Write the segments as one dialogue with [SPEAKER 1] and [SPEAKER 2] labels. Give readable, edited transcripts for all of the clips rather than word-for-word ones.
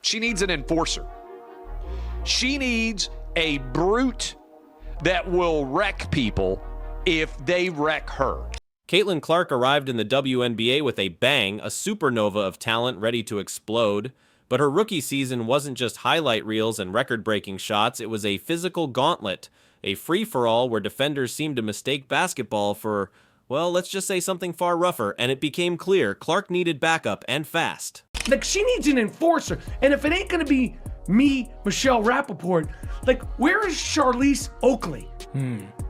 [SPEAKER 1] She needs an enforcer. She needs a brute that will wreck people if they wreck her.
[SPEAKER 2] Caitlin Clark arrived in the WNBA with a bang, a supernova of talent ready to explode. But her rookie season wasn't just highlight reels and record-breaking shots, it was a physical gauntlet, a free-for-all where defenders seemed to mistake basketball for, well, let's just say something far rougher, and it became clear Clark needed backup and fast.
[SPEAKER 3] Like, she needs an enforcer, and if it ain't gonna be me, Michelle Rappaport, like, where is Charlize Oakley?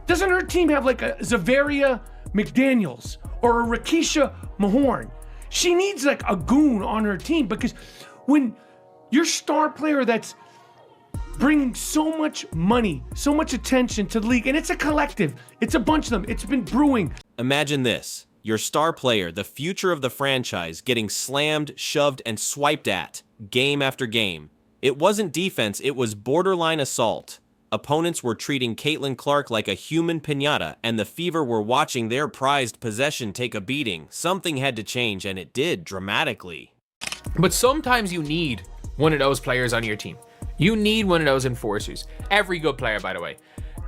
[SPEAKER 3] Doesn't her team have like a Zavaria McDaniels or a Rakisha Mahorn? She needs like a goon on her team, because when your star player that's bringing so much money, so much attention to the league, and it's a collective, it's a bunch of them, it's been brewing.
[SPEAKER 2] Imagine this, your star player, the future of the franchise, getting slammed, shoved, and swiped at, game after game. It wasn't defense, it was borderline assault. Opponents were treating Caitlin Clark like a human piñata, and the Fever were watching their prized possession take a beating. Something had to change, and it did, dramatically.
[SPEAKER 4] But sometimes you need one of those players on your team. You need one of those enforcers. Every good player, by the way.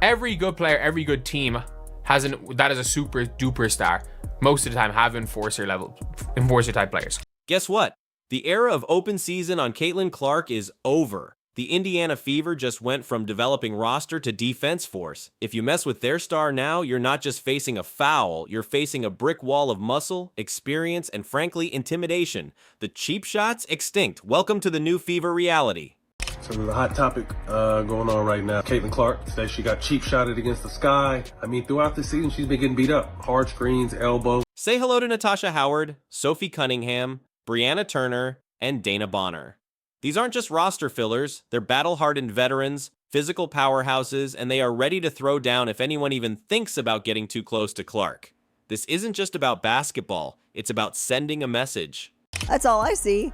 [SPEAKER 4] Every good player, every good team that is a super duper star. Most of the time have enforcer type players.
[SPEAKER 2] Guess what? The era of open season on Caitlin Clark is over. The Indiana Fever just went from developing roster to defense force. If you mess with their star now, you're not just facing a foul, you're facing a brick wall of muscle, experience, and frankly, intimidation. The cheap shots, extinct. Welcome to the new Fever reality.
[SPEAKER 5] So there's a hot topic going on right now. Caitlin Clark says she got cheap shotted against the sky. I mean, throughout the season, she's been getting beat up. Hard screens, elbow.
[SPEAKER 2] Say hello to Natasha Howard, Sophie Cunningham, Brianna Turner, and Dana Bonner. These aren't just roster fillers, they're battle-hardened veterans, physical powerhouses, and they are ready to throw down if anyone even thinks about getting too close to Clark. This isn't just about basketball, it's about sending a message.
[SPEAKER 6] That's all I see.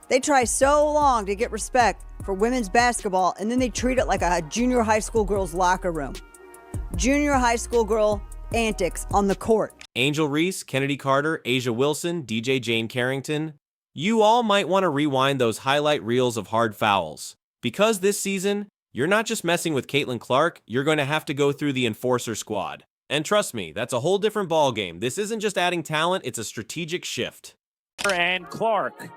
[SPEAKER 6] They try so long to get respect for women's basketball, and then they treat it like a junior high school girl's locker room. Junior high school girl antics on the court.
[SPEAKER 2] Angel Reese, Kennedy Carter, Asia Wilson, DJ Jane Carrington. You all might want to rewind those highlight reels of hard fouls. Because this season, you're not just messing with Caitlin Clark, you're going to have to go through the enforcer squad. And trust me, that's a whole different ballgame. This isn't just adding talent, it's a strategic shift.
[SPEAKER 7] And Clark.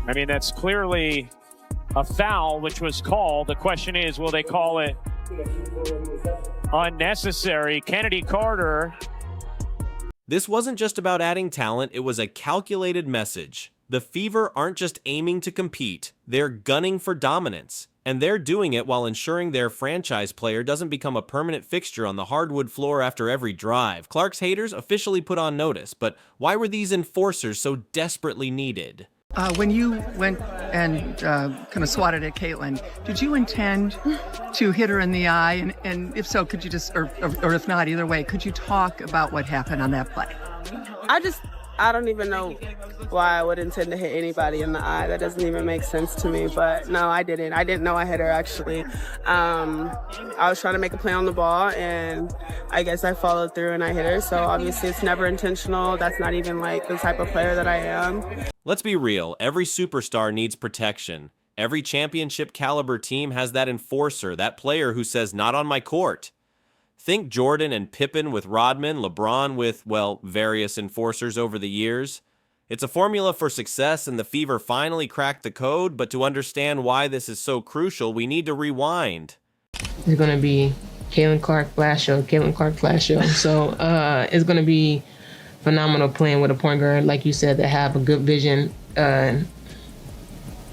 [SPEAKER 7] I mean, that's clearly a foul, which was called. The question is, will they call it unnecessary? Kennedy Carter.
[SPEAKER 2] This wasn't just about adding talent, it was a calculated message. The Fever aren't just aiming to compete, they're gunning for dominance. And they're doing it while ensuring their franchise player doesn't become a permanent fixture on the hardwood floor after every drive. Clark's haters officially put on notice, but why were these enforcers so desperately needed?
[SPEAKER 8] When you went and kind of swatted at Caitlin, did you intend to hit her in the eye? And if so, could you just, or if not, either way, could you talk about what happened on that play?
[SPEAKER 9] I don't even know why I would intend to hit anybody in the eye. That doesn't even make sense to me. But no, I didn't. I didn't know I hit her, actually. I was trying to make a play on the ball, and I guess I followed through and I hit her. So obviously it's never intentional. That's not even like the type of player that I am.
[SPEAKER 2] Let's be real. Every superstar needs protection. Every championship caliber team has that enforcer, that player who says, not on my court. Think Jordan and Pippen with Rodman, LeBron with, well, various enforcers over the years. It's a formula for success, and the Fever finally cracked the code, but to understand why this is so crucial, we need to rewind.
[SPEAKER 10] It's going to be Caitlin Clark flash show, Caitlin Clark flash show. So it's going to be phenomenal playing with a point guard, like you said, that have a good vision on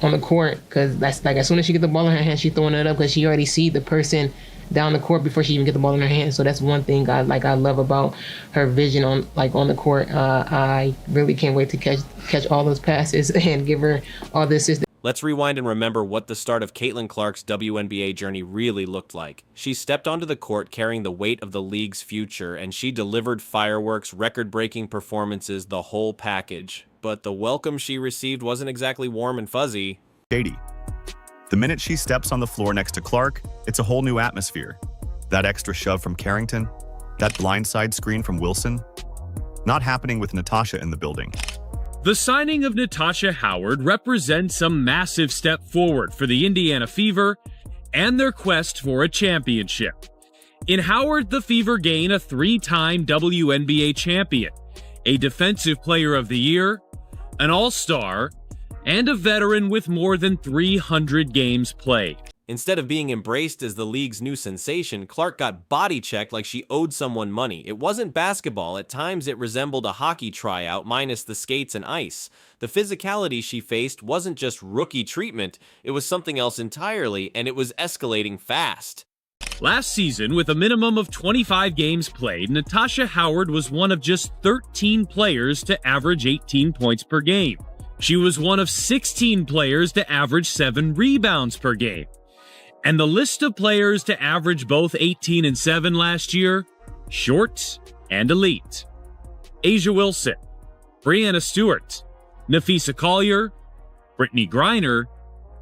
[SPEAKER 10] the court, because that's like as soon as she gets the ball in her hand, she's throwing it up because she already see the person down the court before she even get the ball in her hand. So that's one thing I love about her vision on the court. I really can't wait to catch all those passes and give her all the assists.
[SPEAKER 2] Let's rewind and remember what the start of Caitlin Clark's WNBA journey really looked like. She stepped onto the court carrying the weight of the league's future, and she delivered fireworks, record-breaking performances, the whole package. But the welcome she received wasn't exactly warm and fuzzy.
[SPEAKER 11] Shady. The minute she steps on the floor next to Clark, it's a whole new atmosphere. That extra shove from Carrington, that blindside screen from Wilson, not happening with Natasha in the building.
[SPEAKER 12] The signing of Natasha Howard represents a massive step forward for the Indiana Fever and their quest for a championship. In Howard, the Fever gain a 3-time WNBA champion, a Defensive Player of the Year, an All-Star, and a veteran with more than 300 games played.
[SPEAKER 2] Instead of being embraced as the league's new sensation, Clark got body-checked like she owed someone money. It wasn't basketball. At times, it resembled a hockey tryout minus the skates and ice. The physicality she faced wasn't just rookie treatment. It was something else entirely, and it was escalating fast.
[SPEAKER 12] Last season, with a minimum of 25 games played, Natasha Howard was one of just 13 players to average 18 points per game. She was one of 16 players to average 7 rebounds per game. And the list of players to average both 18 and 7 last year, short and elite. Asia Wilson, Brianna Stewart, Nafisa Collier, Brittany Griner,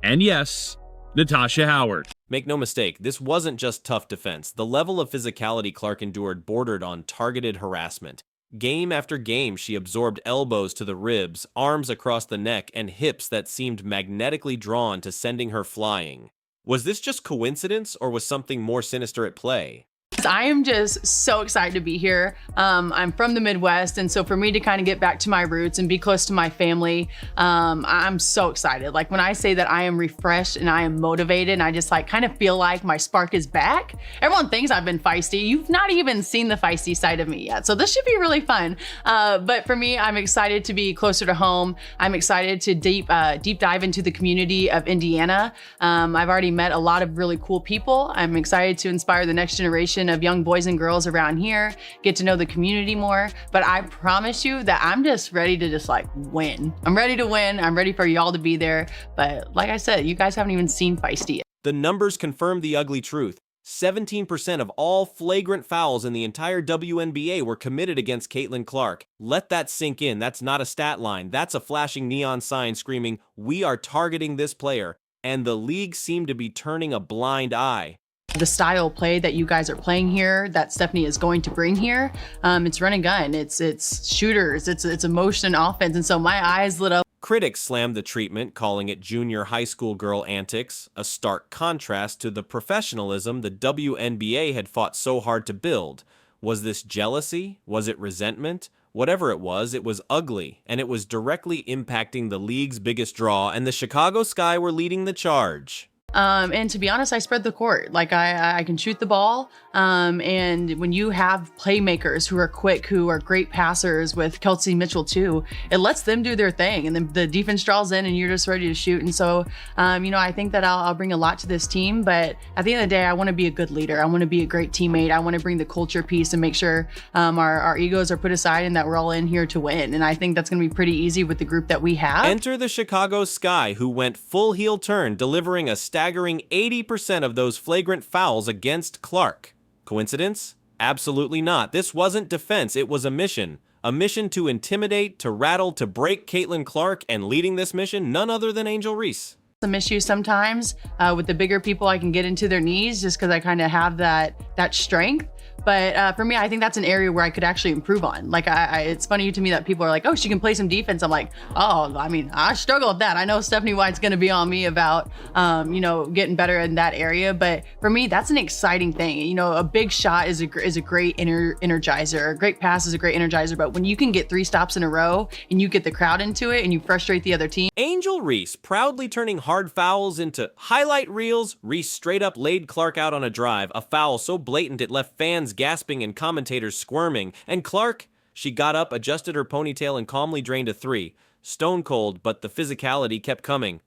[SPEAKER 12] and yes, Natasha Howard.
[SPEAKER 2] Make no mistake, this wasn't just tough defense. The level of physicality Clark endured bordered on targeted harassment. Game after game, she absorbed elbows to the ribs, arms across the neck, and hips that seemed magnetically drawn to sending her flying. Was this just coincidence, or was something more sinister at play?
[SPEAKER 13] I am just so excited to be here. I'm from the Midwest, and so for me to kind of get back to my roots and be close to my family, I'm so excited. Like when I say that I am refreshed and I am motivated and I just like kind of feel like my spark is back. Everyone thinks I've been feisty. You've not even seen the feisty side of me yet. So this should be really fun. But for me, I'm excited to be closer to home. I'm excited to deep dive into the community of Indiana. I've already met a lot of really cool people. I'm excited to inspire the next generation of young boys and girls around here, get to know the community more. But I promise you that I'm just ready to just like win. I'm ready to win. I'm ready for y'all to be there. But like I said, you guys haven't even seen feisty yet.
[SPEAKER 2] The numbers confirm the ugly truth. 17% of all flagrant fouls in the entire WNBA were committed against Caitlin Clark. Let that sink in. That's not a stat line. That's a flashing neon sign screaming, "We are targeting this player." And the league seemed to be turning a blind eye.
[SPEAKER 13] The style of play that you guys are playing here, that Stephanie is going to bring here, it's run and gun, it's shooters, it's emotion offense, and so my eyes lit up.
[SPEAKER 2] Critics slammed the treatment, calling it junior high school girl antics, a stark contrast to the professionalism the WNBA had fought so hard to build. Was this jealousy? Was it resentment? Whatever it was ugly, and it was directly impacting the league's biggest draw, and the Chicago Sky were leading the charge.
[SPEAKER 13] And to be honest, I spread the court. Like I can shoot the ball. And when you have playmakers who are quick, who are great passers with Kelsey Mitchell too, it lets them do their thing. And then the defense draws in and you're just ready to shoot. And so, I think that I'll bring a lot to this team, but at the end of the day, I want to be a good leader. I want to be a great teammate. I want to bring the culture piece and make sure, our egos are put aside and that we're all in here to win. And I think that's going to be pretty easy with the group that we have.
[SPEAKER 2] Enter the Chicago Sky, who went full heel turn, delivering a staggering 80% of those flagrant fouls against Clark. Coincidence? Absolutely not. This wasn't defense, it was a mission. A mission to intimidate, to rattle, to break Caitlin Clark, and leading this mission, none other than Angel Reese.
[SPEAKER 13] Some issues sometimes with the bigger people. I can get into their knees just because I kind of have that strength. But for me, I think that's an area where I could actually improve on. Like, it's funny to me that people are like, oh, she can play some defense. I'm like, oh, I mean, I struggle with that. I know Stephanie White's going to be on me about, getting better in that area. But for me, that's an exciting thing. A big shot is a great energizer. A great pass is a great energizer. But when you can get 3 stops in a row and you get the crowd into it and you frustrate the other team.
[SPEAKER 2] Angel Reese proudly turning hard fouls into highlight reels. Reese straight up laid Clark out on a drive, a foul so blatant it left fans gasping and commentators squirming. And Clark, she got up, adjusted her ponytail, and calmly drained a 3. Stone cold, but the physicality kept coming.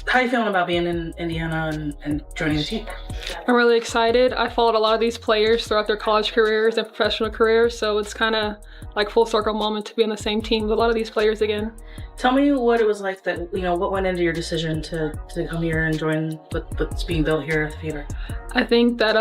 [SPEAKER 14] How are you feeling about being in Indiana and joining the team?
[SPEAKER 15] I'm really excited. I followed a lot of these players throughout their college careers and professional careers, so it's kind of like full circle moment to be on the same team with a lot of these players again.
[SPEAKER 14] Tell me what it was like what went into your decision to come here and join what's being built here at the Fever?
[SPEAKER 15] I think that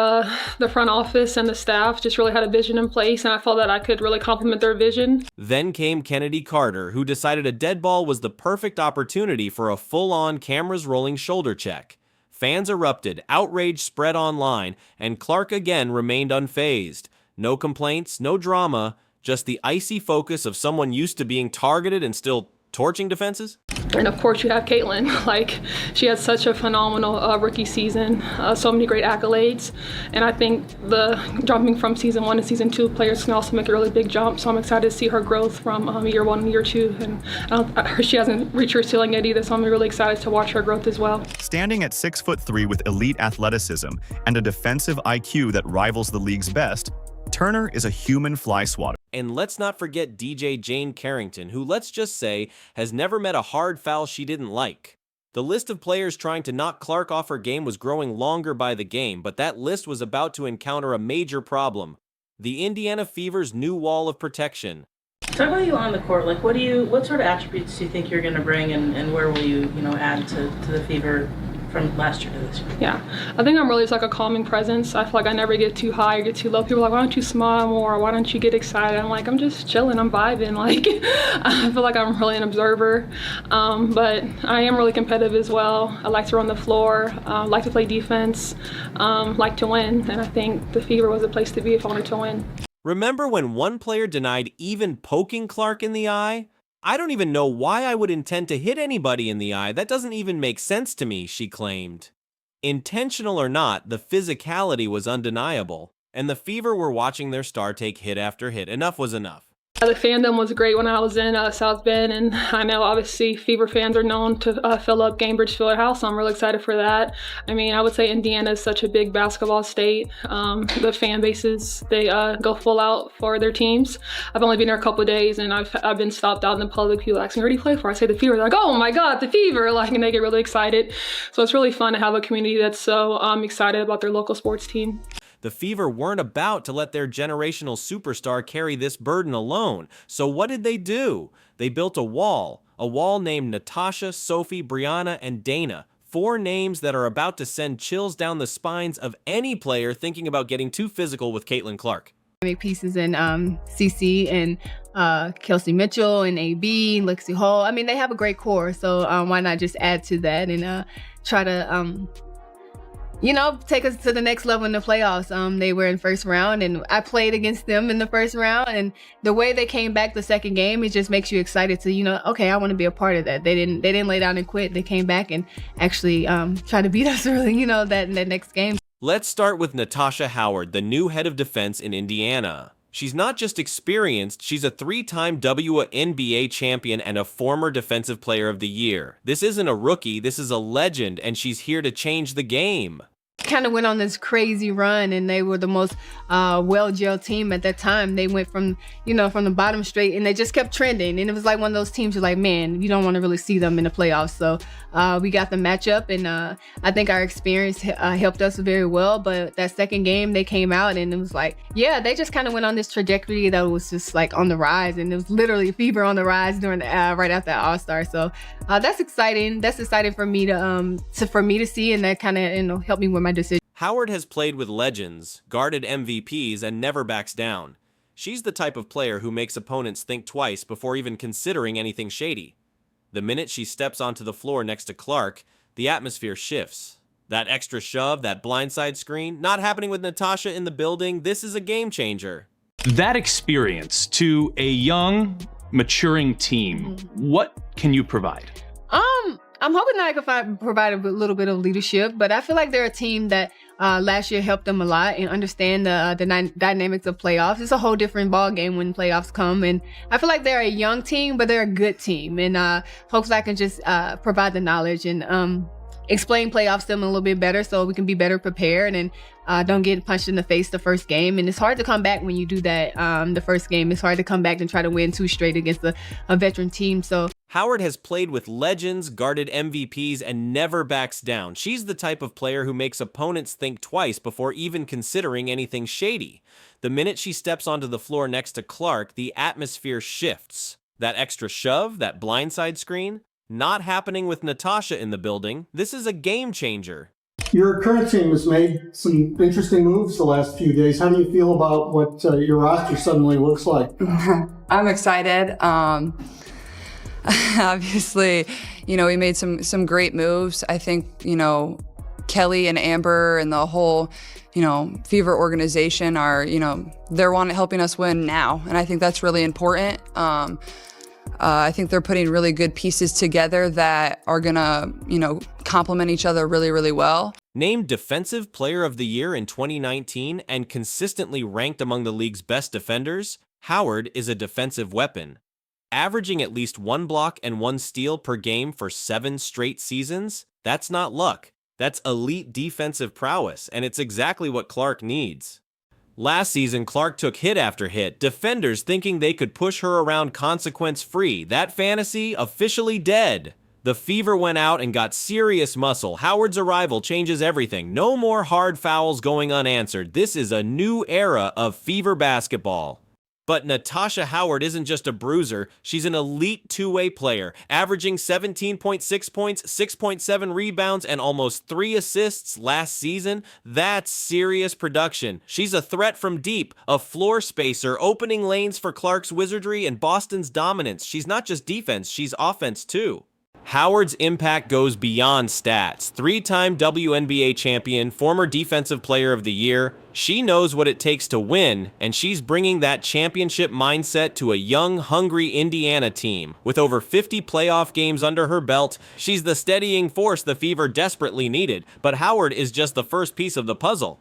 [SPEAKER 15] the front office and the staff just really had a vision in place, and I felt that I could really complement their vision.
[SPEAKER 2] Then came Kennedy Carter, who decided a dead ball was the perfect opportunity for a full-on cameras rolling shoulder check. Fans erupted, outrage spread online, and Clark again remained unfazed. No complaints, no drama, just the icy focus of someone used to being targeted and still Torching defenses?
[SPEAKER 15] And of course, you have Caitlin. Like, she had such a phenomenal rookie season, so many great accolades. And I think the jumping from season 1 to season 2, players can also make a really big jump. So I'm excited to see her growth from year 1 and year 2. And she hasn't reached her ceiling yet either, so I'm really excited to watch her growth as well.
[SPEAKER 11] Standing at 6'3" with elite athleticism and a defensive IQ that rivals the league's best, Turner is a human fly swatter.
[SPEAKER 2] And let's not forget DJ Jane Carrington, who, let's just say, has never met a hard foul she didn't like. The list of players trying to knock Clark off her game was growing longer by the game, but that list was about to encounter a major problem: the Indiana Fever's new wall of protection.
[SPEAKER 14] Talk about you on the court. Like, what sort of attributes do you think you're going to bring, and where will you, add to the Fever from last year to this year?
[SPEAKER 15] Yeah, I think I'm really just like a calming presence. I feel like I never get too high or get too low. People are like, why don't you smile more? Why don't you get excited? I'm like, I'm just chilling, I'm vibing. Like, I feel like I'm really an observer, but I am really competitive as well. I like to run the floor, like to play defense, like to win, and I think the Fever was a place to be if I wanted to win.
[SPEAKER 2] Remember when one player denied even poking Clark in the eye? I don't even know why I would intend to hit anybody in the eye. That doesn't even make sense to me, she claimed. Intentional or not, the physicality was undeniable, and the Fever were watching their star take hit after hit. Enough was enough.
[SPEAKER 15] The fandom was great when I was in South Bend, and I know obviously Fever fans are known to fill up Gainbridge Fieldhouse, so I'm really excited for that. I mean, I would say Indiana is such a big basketball state. The fan bases, they go full out for their teams. I've only been here a couple of days, and I've been stopped out in the public. People asking, where do you play for? I say the Fever. They're like, oh my God, the Fever! Like, and they get really excited. So it's really fun to have a community that's so excited about their local sports team.
[SPEAKER 2] The Fever weren't about to let their generational superstar carry this burden alone. So what did they do? They built a wall named Natasha, Sophie, Brianna, and Dana. 4 names that are about to send chills down the spines of any player thinking about getting too physical with Caitlin Clark.
[SPEAKER 16] Make pieces in CC and Kelsey Mitchell and AB and Lexi Hall. I mean, they have a great core, so why not just add to that and try to take us to the next level in the playoffs. They were in first round, and I played against them in the first round, and the way they came back the second game, it just makes you excited to, okay, I want to be a part of that. They didn't lay down and quit. They came back and actually try to beat us early, that next game.
[SPEAKER 2] Let's start with Natasha Howard, the new head of defense in Indiana. She's not just experienced, she's a 3-time WNBA champion and a former Defensive Player of the Year. This isn't a rookie, this is a legend, and she's here to change the game.
[SPEAKER 16] Kind of went on this crazy run, and they were the most well-gelled team at that time. They went from the bottom straight, and they just kept trending. And it was like one of those teams you're like, man, you don't want to really see them in the playoffs. So we got the matchup, and I think our experience helped us very well. But that second game, they came out, and it was like, yeah, they just kind of went on this trajectory that was just like on the rise, and it was literally Fever on the rise during right after All-Star. So that's exciting. That's exciting for me to see, and that kind of helped me with my decision.
[SPEAKER 2] Howard has played with legends, guarded MVPs, and never backs down. She's the type of player who makes opponents think twice before even considering anything shady. The minute she steps onto the floor next to Clark, the atmosphere shifts. That extra shove, that blindside screen, not happening with Natasha in the building. This is a game changer.
[SPEAKER 17] That experience to a young, maturing team, what can you provide?
[SPEAKER 16] I'm hoping that I can provide a little bit of leadership, but I feel like they're a team that last year helped them a lot and understand the dynamics of playoffs. It's a whole different ball game when playoffs come, and I feel like they're a young team, but they're a good team, and hopefully I can just provide the knowledge and explain playoffs to them a little bit better so we can be better prepared and don't get punched in the face the first game. And it's hard to come back when you do that the first game. It's hard to come back and try to win 2 straight against a veteran team. So
[SPEAKER 2] Howard has played with legends, guarded MVPs, and never backs down. She's the type of player who makes opponents think twice before even considering anything shady. The minute she steps onto the floor next to Clark, the atmosphere shifts. That extra shove, that blindside screen, not happening with Natasha in the building. This is a game changer.
[SPEAKER 18] Your current team has made some interesting moves the last few days. How do you feel about what your roster suddenly looks like?
[SPEAKER 19] I'm excited. Obviously, we made some great moves. I think, Kelly and Amber and the whole, Fever organization are, they're helping us win now. And I think that's really important. I think they're putting really good pieces together that are gonna, complement each other really, really well.
[SPEAKER 2] Named Defensive Player of the Year in 2019 and consistently ranked among the league's best defenders, Howard is a defensive weapon. Averaging at least 1 block and 1 steal per game for 7 straight seasons, that's not luck. That's elite defensive prowess, and it's exactly what Clark needs. Last season, Clark took hit after hit, defenders thinking they could push her around consequence-free. That fantasy officially dead. The fever went out and got serious muscle. Howard's arrival changes everything. No more hard fouls going unanswered. This is a new era of fever basketball. But Natasha Howard isn't just a bruiser, she's an elite two-way player, averaging 17.6 points, 6.7 rebounds, and almost 3 assists last season. That's serious production. She's a threat from deep, a floor spacer, opening lanes for Clark's wizardry and Boston's dominance. She's not just defense, she's offense too. Howard's impact goes beyond stats. 3-time WNBA champion, former Defensive Player of the Year. She knows what it takes to win, and she's bringing that championship mindset to a young, hungry Indiana team. With over 50 playoff games under her belt, she's the steadying force the Fever desperately needed. But Howard is just the first piece of the puzzle.